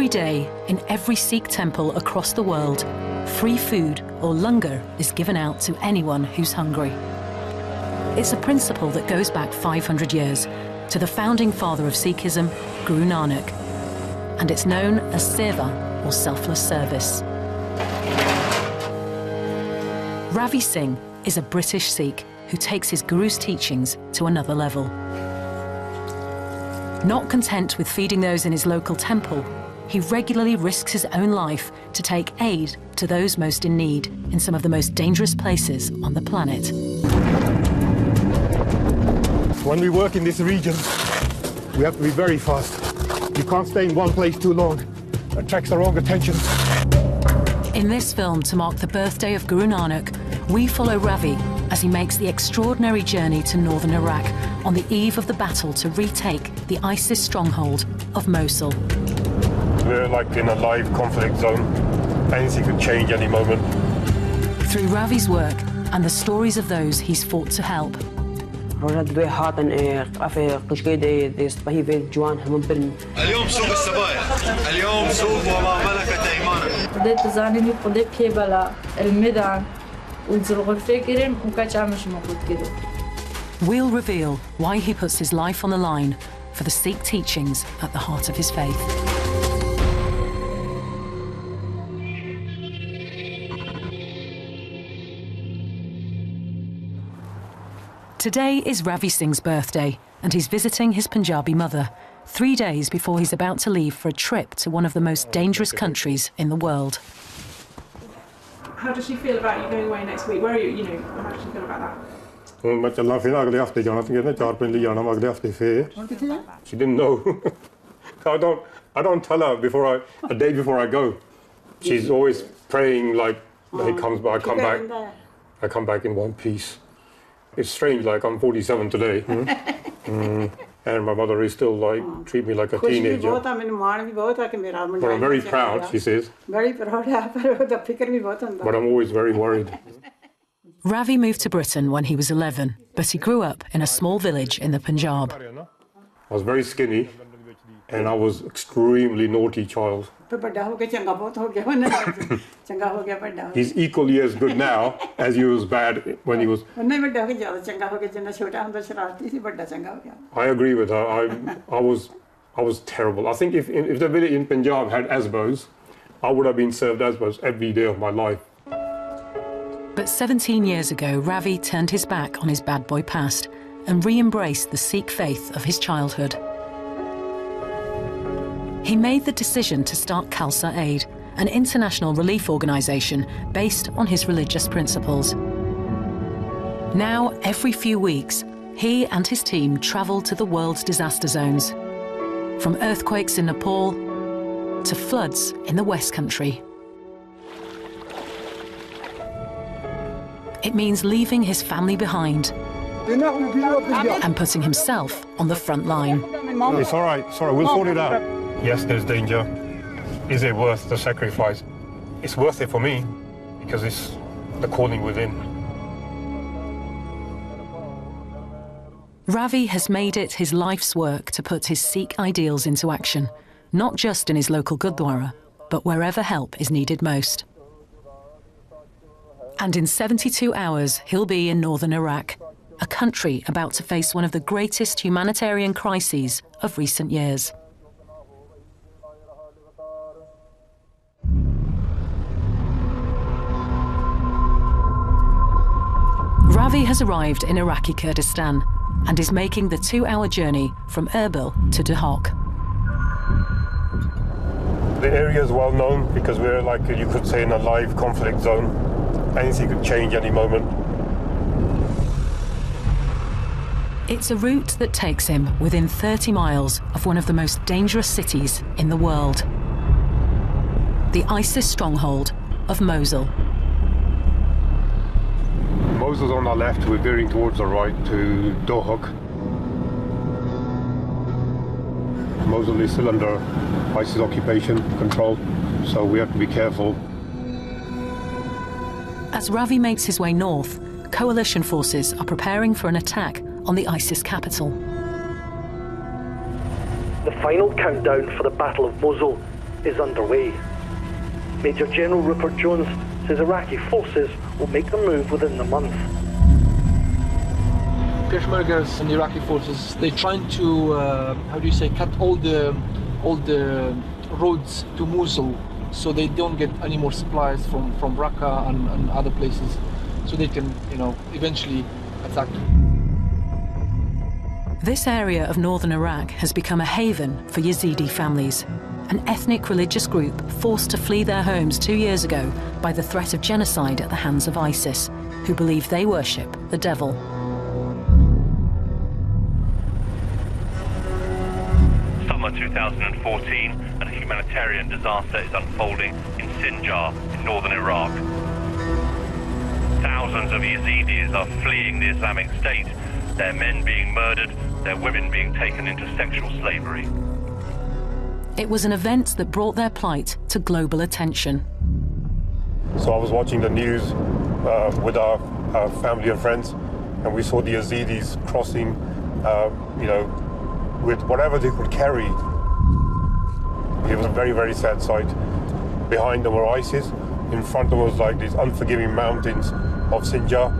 Every day, in every Sikh temple across the world, free food, or langar, is given out to anyone who's hungry. It's a principle that goes back 500 years to the founding father of Sikhism, Guru Nanak, and it's known as seva, or selfless service. Ravi Singh is a British Sikh who takes his Guru's teachings to another level. Not content with feeding those in his local temple, he regularly risks his own life to take aid to those most in need in some of the most dangerous places on the planet. When we work in this region, we have to be very fast. You can't stay in one place too long. It attracts the wrong attention. In this film, to mark the birthday of Guru Nanak, we follow Ravi as he makes the extraordinary journey to northern Iraq on the eve of the battle to retake the ISIS stronghold of Mosul. We're like in a live conflict zone. Anything could change any moment. Through Ravi's work and the stories of those he's fought to help, we'll reveal why he puts his life on the line for the Sikh teachings at the heart of his faith. Today is Ravi Singh's birthday, and he's visiting his Punjabi mother, 3 days before he's about to leave for a trip to one of the most dangerous countries in the world. How does she feel about you going away next week? Where are you, how does she feel about that? She didn't know. I don't tell her a day before I go. She's always praying like he comes back, I come back in one piece. It's strange, like I'm 47 today. And my mother is still like, treat me like a teenager. But I'm very proud, she says. Very proud, but I'm always very worried. Ravi moved to Britain when he was 11, but he grew up in a small village in the Punjab. I was very skinny, and I was extremely naughty child. He's equally as good now as he was bad when he was. I agree with her. I was terrible. I think if the village in Punjab had asbos, I would have been served asbos every day of my life. But 17 years ago, Ravi turned his back on his bad boy past and re-embraced the Sikh faith of his childhood. He made the decision to start Khalsa Aid, an international relief organisation based on his religious principles. Now, every few weeks, he and his team travel to the world's disaster zones, from earthquakes in Nepal to floods in the West Country. It means leaving his family behind and putting himself on the front line. It's all right, we'll sort it out. Yes, there's danger. Is it worth the sacrifice? It's worth it for me, because it's the calling within. Ravi has made it his life's work to put his Sikh ideals into action, not just in his local Gurdwara, but wherever help is needed most. And in 72 hours, he'll be in northern Iraq, a country about to face one of the greatest humanitarian crises of recent years. Ravi has arrived in Iraqi Kurdistan and is making the 2-hour journey from Erbil to Duhok. The area is well known because we're like, you could say, in a live conflict zone. Anything could change any moment. It's a route that takes him within 30 miles of one of the most dangerous cities in the world, the ISIS stronghold of Mosul. Mosul's on our left, we're veering towards the right to Dohuk. Mosul is still under ISIS occupation control, so we have to be careful. As Ravi makes his way north, coalition forces are preparing for an attack on the ISIS capital. The final countdown for the Battle of Mosul is underway. Major General Rupert Jones says Iraqi forces will make the move within the month. Peshmergas and Iraqi forces, they're trying to, cut all the roads to Mosul, so they don't get any more supplies from Raqqa and other places, so they can, eventually attack. This area of northern Iraq has become a haven for Yazidi families, an ethnic religious group forced to flee their homes 2 years ago by the threat of genocide at the hands of ISIS, who believe they worship the devil. Summer 2014, and a humanitarian disaster is unfolding in Sinjar, in northern Iraq. Thousands of Yazidis are fleeing the Islamic State, their men being murdered, their women being taken into sexual slavery. It was an event that brought their plight to global attention. So I was watching the news with our family and friends, and we saw the Yazidis crossing, with whatever they could carry. It was a very, very sad sight. Behind them were ISIS. In front of us was like these unforgiving mountains of Sinjar.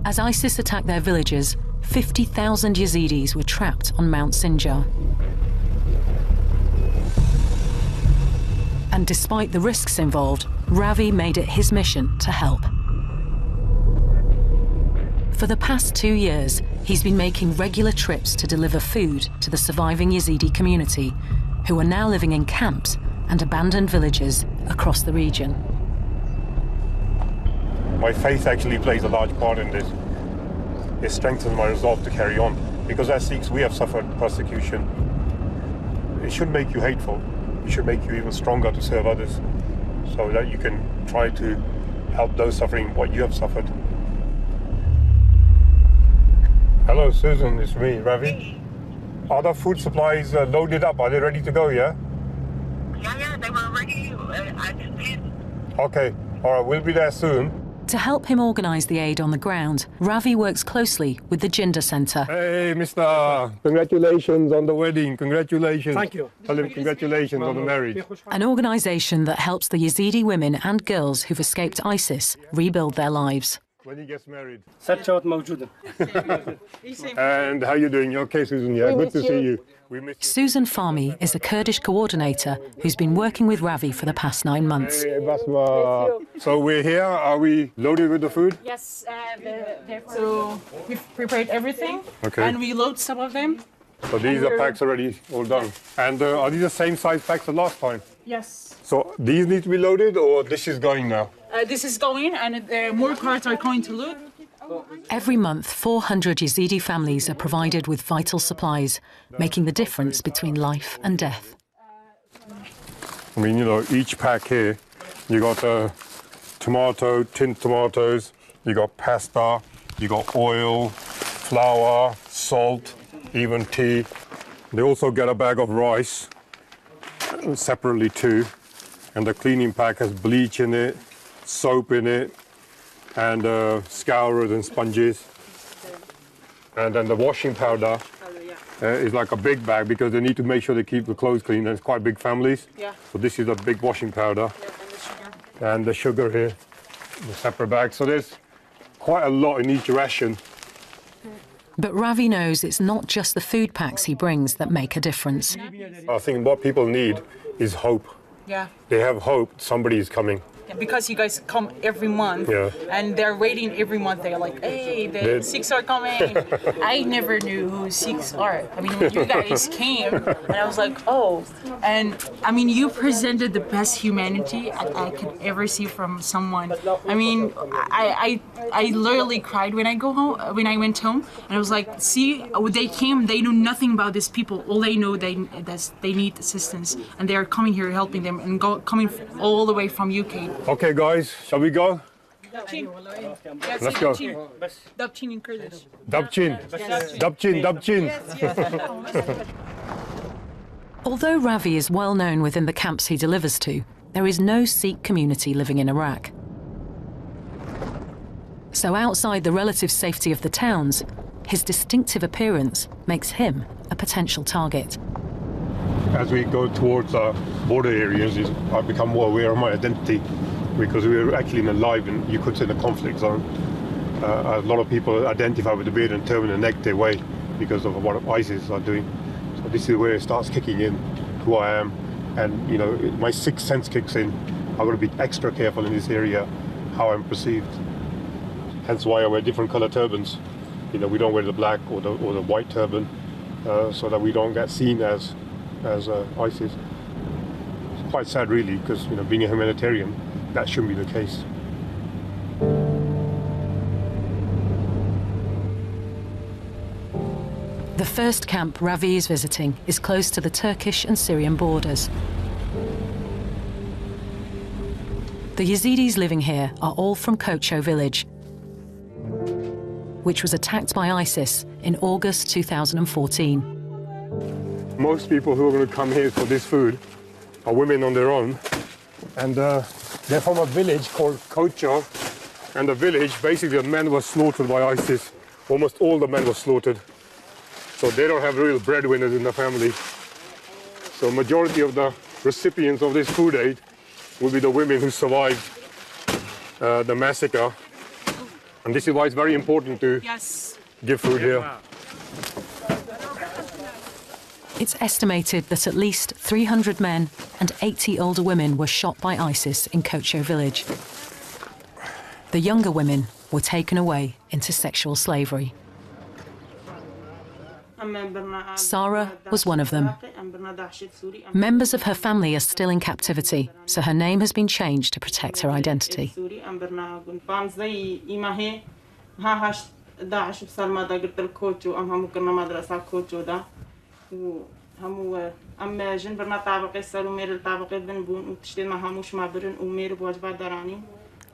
As ISIS attacked their villages, 50,000 Yazidis were trapped on Mount Sinjar. And despite the risks involved, Ravi made it his mission to help. For the past 2 years, he's been making regular trips to deliver food to the surviving Yazidi community, who are now living in camps and abandoned villages across the region. My faith actually plays a large part in this. It strengthens my resolve to carry on, because as Sikhs we have suffered persecution. It should make you hateful. It should make you even stronger to serve others, so that you can try to help those suffering what you have suffered. Hello Susan, it's me, Ravi. Are the food supplies loaded up? Are they ready to go, yeah? Yeah, they were ready. I just did. Okay, all right, we'll be there soon. To help him organise the aid on the ground, Ravi works closely with the Jinder Centre. Hey, Mr. Congratulations on the wedding. Congratulations. Thank you. Tell him congratulations on the marriage. An organisation that helps the Yazidi women and girls who've escaped ISIS rebuild their lives. When he gets married. موجودة. And how you doing? You okay, Susan? Yeah, good to see you. We miss you. Susan Farmi is a Kurdish coordinator who's been working with Ravi for the past 9 months. Hey, Basma. So we're here. Are we loaded with the food? Yes, so we've prepared everything, Okay. and we load some of them. So these are packs already all done. And are these the same size packs as last time? Yes. So these need to be loaded, or this is going now? This is going, and more carts are going to load. Every month, 400 Yazidi families are provided with vital supplies, making the difference between life and death. I mean, each pack here, you got tinned tomatoes, you got pasta, you got oil, flour, salt, even tea. They also get a bag of rice separately too. And the cleaning pack has bleach in it, soap in it, and scourers and sponges. And then the washing powder is like a big bag, because they need to make sure they keep the clothes clean, and it's quite big families. Yeah. So this is a big washing powder. And the sugar here, the separate bag. So there's quite a lot in each ration. But Ravi knows it's not just the food packs he brings that make a difference. I think what people need is hope. Yeah. They have hope somebody is coming. Because you guys come every month, Yeah. and they're waiting every month. They're like, hey, the Sikhs are coming. I never knew who Sikhs are. I mean, when you guys came, and I was like, oh. And I mean, you presented the best humanity I could ever see from someone. I mean, I literally cried when I went home, and I was like, see, they came, they know nothing about these people. All they know they need assistance, and they are coming here helping them, and coming all the way from UK. Okay, guys, shall we go? Let's go. Dabchin in Kurdish. Dabchin. Dabchin, Dabchin. Although Ravi is well known within the camps he delivers to, there is no Sikh community living in Iraq. So outside the relative safety of the towns, his distinctive appearance makes him a potential target. as we go towards our border areas, I've become more aware of my identity, because we're actually in a live, and you could say, the conflict zone. A lot of people identify with the beard and turban and neck their way because of what ISIS are doing. So this is where it starts kicking in, who I am, and you know, my sixth sense kicks in. I've got to be extra careful in this area, how I'm perceived. Hence why I wear different color turbans. You know, we don't wear the black or the white turban, so that we don't get seen as ISIS. It's quite sad, really, because you know, being a humanitarian, that shouldn't be the case. The first camp Ravi is visiting is close to the Turkish and Syrian borders. The Yazidis living here are all from Kocho village, which was attacked by ISIS in August 2014. Most people who are going to come here for this food are women on their own, and they're from a village called Kocho, and the village, basically the men were slaughtered by ISIS. Almost all the men were slaughtered. So they don't have real breadwinners in the family. So majority of the recipients of this food aid will be the women who survived the massacre. And this is why it's very important to give food here. It's estimated that at least 300 men and 80 older women were shot by ISIS in Kocho village. The younger women were taken away into sexual slavery. Sarah was one of them. Members of her family are still in captivity, so her name has been changed to protect her identity.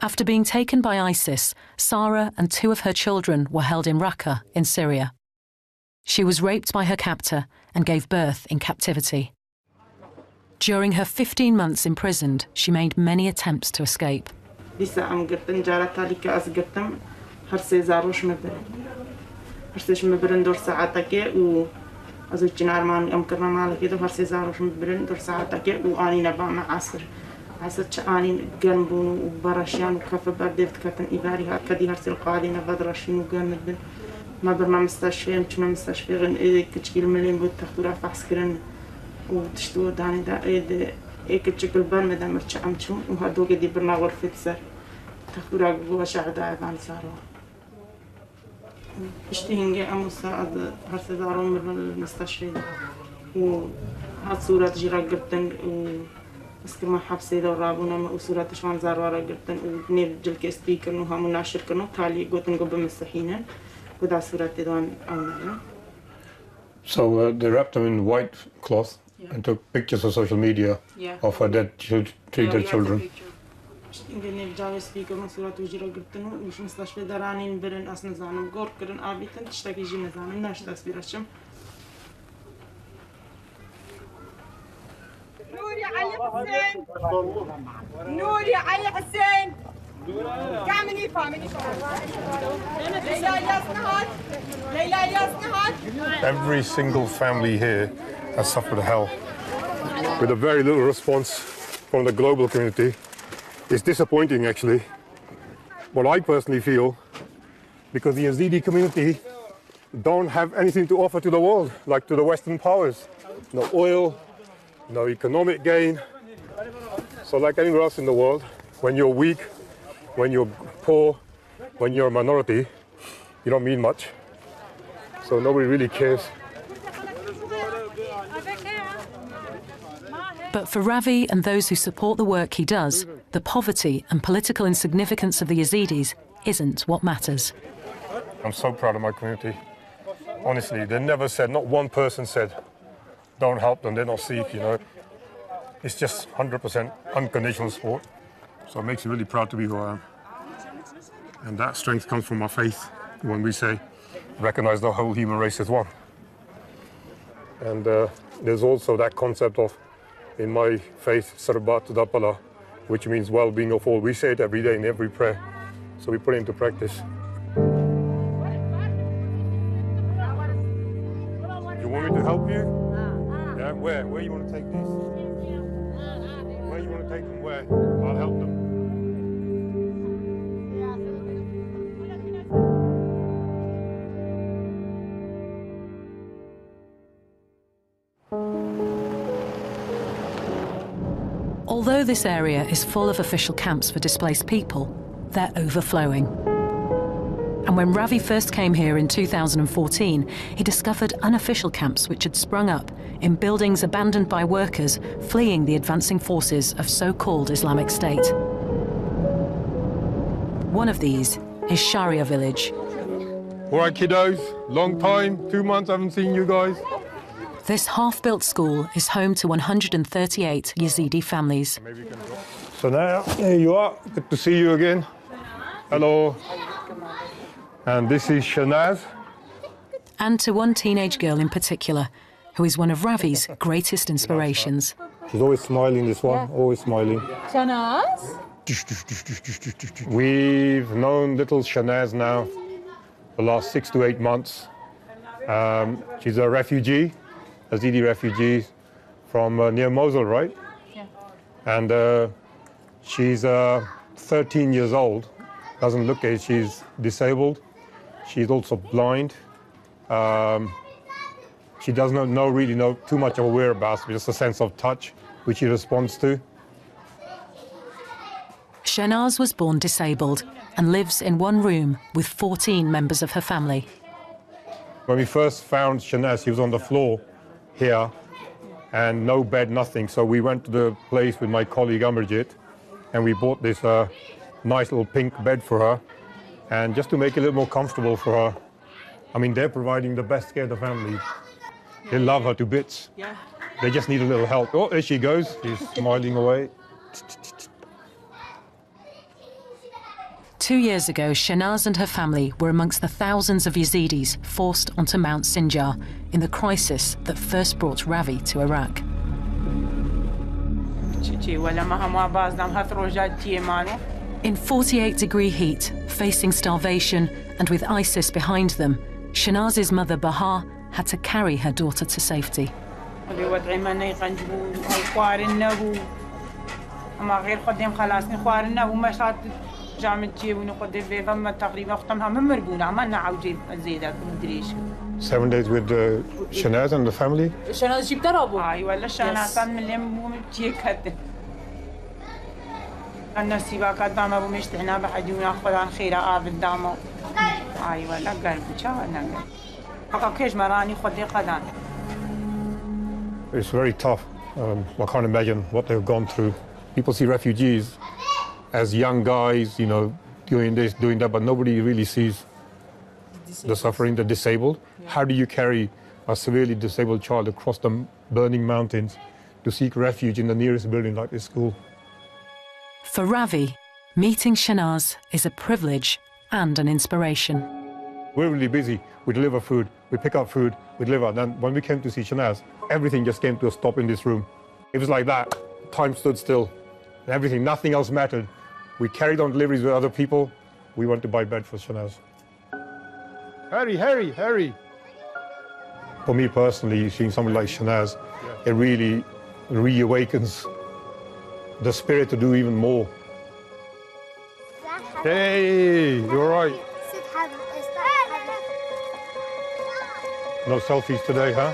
After being taken by ISIS, Sarah and 2 of her children were held in Raqqa in Syria. She was raped by her captor and gave birth in captivity. During her 15 months imprisoned, she made many attempts to escape. ما برنا مستشفى يمكن مستشفى غن كتشكيل مليون بود تختورا فحسكرن وتشتو داني دا كتشكل بان مدام مرتشعمتشو وهادو قدي برنا غرفة سر تختورا قوة شعدا عبان سارو اشتهنجي أموسا هرسي دارو من المستشفى وهاد صورة جيرا قرتن اسكر ما حبسي دو رابونا وصورة شوان زاروارا قرتن وبنير جلك سبيكر وهامو ناشر كنو تالي قوتن قبل مسحينن. So they wrapped them in white cloth and took pictures on social media of her dead treated children. Every single family here has suffered hell with a very little response from the global community. It's disappointing, actually. What I personally feel, because the Yazidi community don't have anything to offer to the world, like to the Western powers. No oil, no economic gain. So like anywhere else in the world, when you're weak, when you're poor, when you're a minority, you don't mean much. So nobody really cares. But for Ravi and those who support the work he does, the poverty and political insignificance of the Yazidis isn't what matters. I'm so proud of my community. Honestly, they never said, not one person said, don't help them, they're not Sikh, you know. It's just 100% unconditional support. So it makes me really proud to be who I am. And that strength comes from our faith when we say, recognize the whole human race as one. And there's also that concept of, in my faith, Sarbat Dapala, which means well-being of all. We say it every day in every prayer. So we put it into practice. You want me to help you? Yeah? Where you want to take these? Where you want to take them? Where? I'll help them. Although this area is full of official camps for displaced people, they're overflowing. And when Ravi first came here in 2014, he discovered unofficial camps which had sprung up in buildings abandoned by workers fleeing the advancing forces of so-called Islamic State. One of these is Sharia village. All right, kiddos, long time, 2 months, I haven't seen you guys. This half-built school is home to 138 Yazidi families. So now, here you are. Good to see you again. Hello. And this is Shanaz. And to one teenage girl in particular, who is one of Ravi's greatest inspirations. She's always smiling, this one, always smiling. Shanaz? We've known little Shanaz now for the last 6 to 8 months. She's a refugee, a Yazidi refugee from near Mosul, right? Yeah. And she's 13 years old, doesn't look it, she's disabled. She's also blind. She does not really know too much of her whereabouts, just a sense of touch, which she responds to. Shanaz was born disabled and lives in one room with 14 members of her family. When we first found Shanaz, she was on the floor here, and no bed, nothing. So we went to the place with my colleague Amarjit, and we bought this nice little pink bed for her, and just to make it a little more comfortable for her. I mean, they're providing the best care to the family. They love her to bits. Yeah. They just need a little help. Oh, there she goes. She's smiling away. 2 years ago, Shanaz and her family were amongst the thousands of Yazidis forced onto Mount Sinjar in the crisis that first brought Ravi to Iraq. In 48-degree heat, facing starvation, and with ISIS behind them, Shanaz's mother Bahar had to carry her daughter to safety. Seven days with Shanaz and the family? Shanaz جيب ضربه. It's very tough. I can't imagine what they've gone through. People see refugees as young guys, you know, doing this, doing that, but nobody really sees the suffering, the disabled. Yeah. How do you carry a severely disabled child across the burning mountains to seek refuge in the nearest building like this school? For Ravi, meeting Shanaz is a privilege and an inspiration. We're really busy. We deliver food, we pick up food, we deliver. And then when we came to see Shanaz, everything just came to a stop in this room. It was like that. Time stood still. Everything, nothing else mattered. We carried on deliveries with other people. We went to buy bed for Shanaz. Hurry, hurry, hurry. For me personally, seeing someone like Shanaz, it really reawakens the spirit to do even more. Hey, you're right. No selfies today, huh?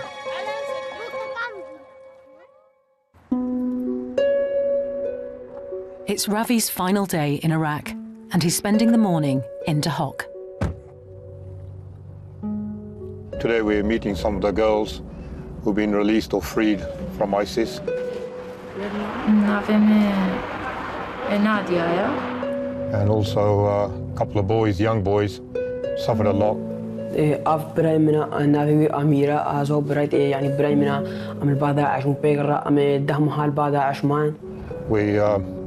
It's Ravi's final day in Iraq, and he's spending the morning in Dahok. Today we're meeting some of the girls who've been released or freed from ISIS. And also a couple of boys, young boys, suffered a lot. We're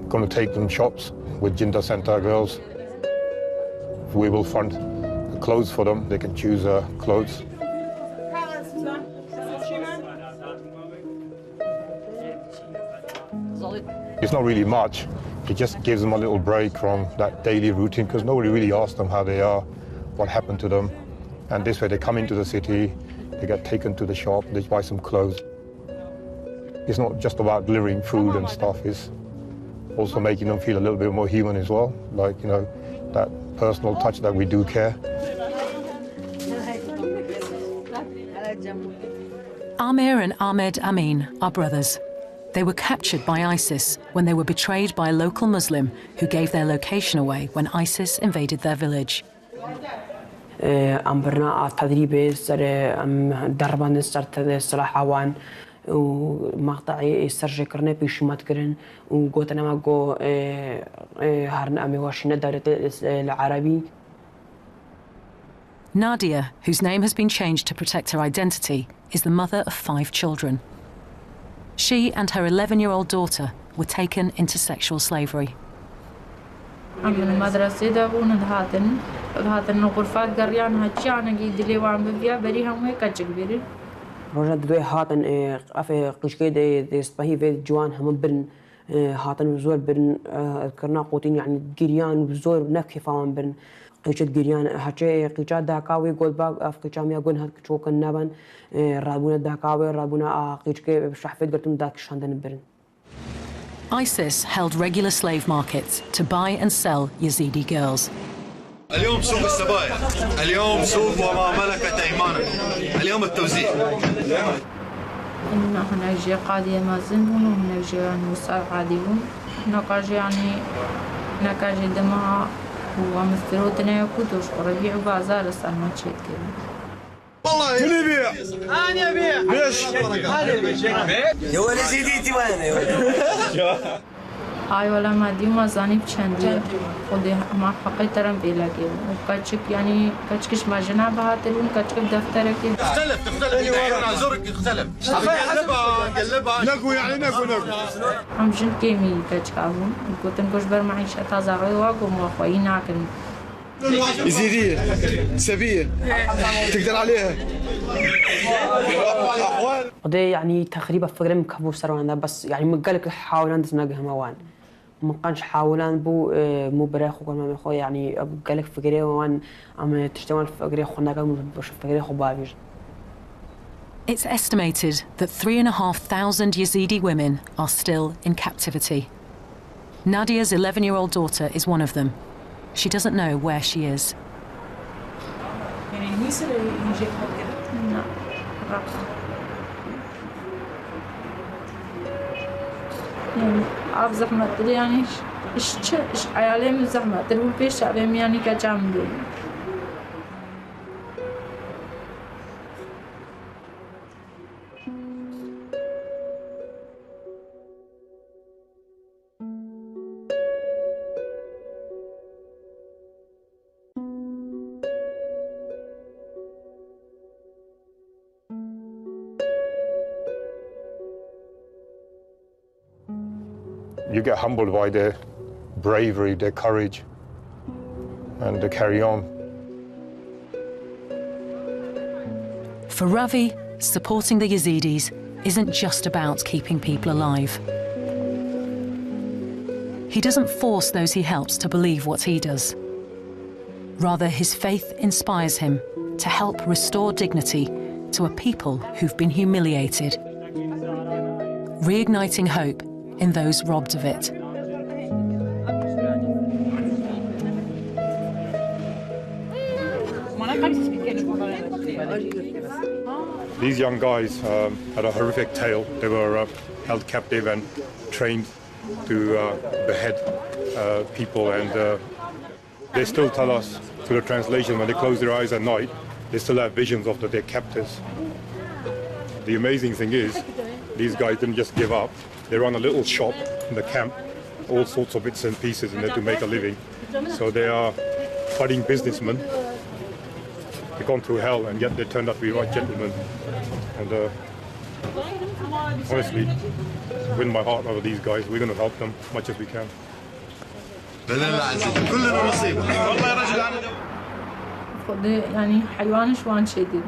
going to take them shops with Jinda Center girls. We will fund clothes for them. They can choose clothes. It's not really much. It just gives them a little break from that daily routine because nobody really asks them how they are, what happened to them. And this way they come into the city, they get taken to the shop, they buy some clothes. it's not just about delivering food and stuff, it's also making them feel a little bit more human as well, like, you know, that personal touch that we do care. Amir and Ahmed Amin are brothers. They were captured by ISIS when they were betrayed by a local Muslim who gave their location away when ISIS invaded their village. أمبرنا التدريب سر دربان سر سلاح عوان ومقطعي سرج كرنا بيشمات كرن وقوتنا ما جو هرنا أمي واشنا دارت العربي. Nadia, whose name has been changed to protect her identity, is the mother of 5 children. She and her 11-year-old daughter were taken into sexual slavery. رجعت دوي هاتن أفي قشكي دي سباهي في جوان هم برن هاتن بزور برن كرنا قوتين يعني جريان بزور نكفي فاهم برن قيشت جريان هاتشي قيشات داكاوي قول باق أف قيشام يقول هات كشوك النبن رابونا داكاوي رابونا قيشكي بشحفيد قلتم داك شاندن برن. ISIS held regular slave markets to buy and sell Yazidi girls. اليوم سوق السبايا، اليوم سوق وما ملكت أيمانك، اليوم التوزيع. إن هنا جي قاضي مازنون وهنا جي يعني وصار قاضيون، هنا كاجي يعني هنا كاجي دماء ومستروتنا يكودوش وربيع وبازار الصار ما تشيت كده. والله من يبيع؟ أنا أبيع. ليش؟ يا ولد زيديتي وين يا ولد؟ هاي ولا ما دي ما زاني بشندي خدي ما حقي ترم بيلاقي وكاتشك يعني كاتشكش ما جناب هاتلون كاتشك بدفترك تختلف أنا زورك يختلف قلبها نقو يعني نقو هم جن كيمي كاتشكابون كنت نقول بر معيشة تازغي واقوم واخوي ناكل يزيدية سبية تقدر عليها قضية يعني تقريبا فكرة مكبو سروان بس يعني مقالك حاولان تناقه موان ما كانش حاولان بو مو براخو كل ما مخو يعني قالك فكرة وان أما تشتغل فكرة خناك مش فكرة خبابيج. It's estimated that 3,500 Yazidi women are still in captivity. Nadia's 11-year-old daughter is one of them. She doesn't know where she is. عارف زحمة يعني إيش عيالي زحمة تلو بيش عبيم يعني كجامدين. You get humbled by their bravery, their courage, and they carry on. For Ravi, supporting the Yazidis isn't just about keeping people alive. He doesn't force those he helps to believe what he does. Rather, his faith inspires him to help restore dignity to a people who've been humiliated, reigniting hope in those robbed of it. These young guys had a horrific tale. They were held captive and trained to behead people, and they still tell us through the translation when they close their eyes at night, they still have visions of their captors. The amazing thing is, these guys didn't just give up. They run a little shop in the camp, all sorts of bits and pieces in there to make a living. So they are budding businessmen. They've gone through hell, and yet they turned out to be right gentlemen. And honestly, win my heart over these guys. We're going to help them as much as we can. خدي يعني حيوان شوان شديد.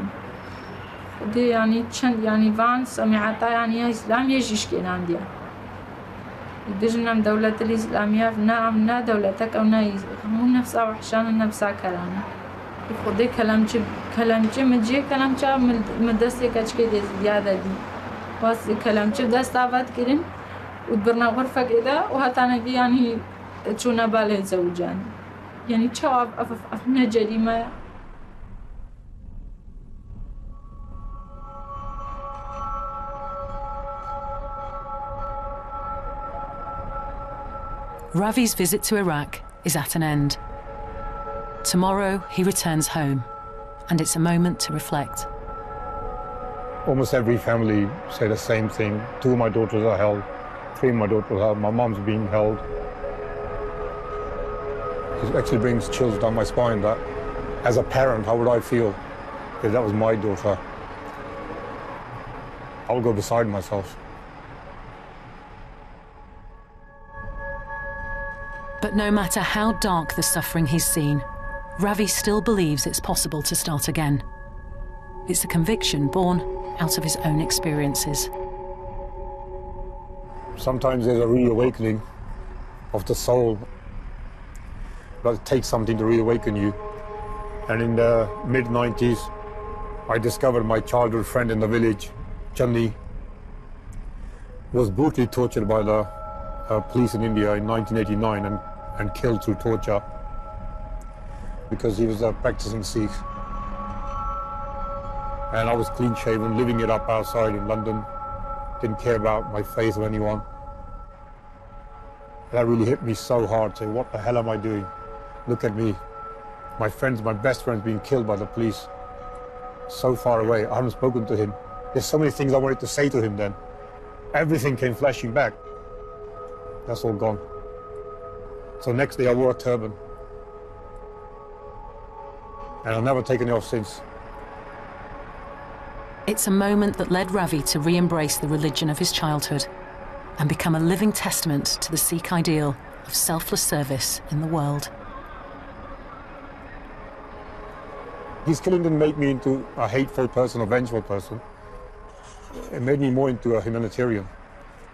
خدي يعني تشند يعني فان سمعتا يعني إسلام يجيش كنا عندي. يدجنا من دولة الإسلامية فنا دولتك أو نا هم نفسها وحشان نفسها كلامنا. خدي كلام جي مجي كلام جا مدرسة كأشكي زيادة دي. بس كلام شو ده استعبت كرين وتبرنا غرفة كده وهتانا دي يعني تشونا باله زوجان يعني شو أفنا جريمة. Ravi's visit to Iraq is at an end. Tomorrow he returns home, and it's a moment to reflect. Almost every family say the same thing. 2 of my daughters are held, 3 of my daughters are held, my mom's being held. It actually brings chills down my spine that, as a parent, how would I feel if that was my daughter? I would go beside myself. But no matter how dark the suffering he's seen, Ravi still believes it's possible to start again. It's a conviction born out of his own experiences. Sometimes there's a reawakening of the soul, but it takes something to reawaken you. And in the mid-90s, I discovered my childhood friend in the village, Channi, was brutally tortured by the police in India in 1989 and killed through torture because he was a practicing Sikh. And I was clean-shaven, living it up outside in London, didn't care about my faith or anyone. That really hit me so hard, saying, what the hell am I doing? Look at me. My friends, my best friends being killed by the police. So far away, I haven't spoken to him. There's so many things I wanted to say to him then. Everything came flashing back. That's all gone. So next day I wore a turban. And I've never taken it off since. It's a moment that led Ravi to re-embrace the religion of his childhood and become a living testament to the Sikh ideal of selfless service in the world. His killing didn't make me into a hateful person, a vengeful person. It made me more into a humanitarian.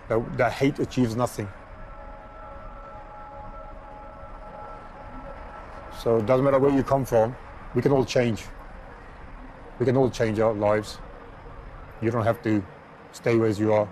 That hate achieves nothing. So it doesn't matter where you come from, we can all change. We can all change our lives. You don't have to stay where you are.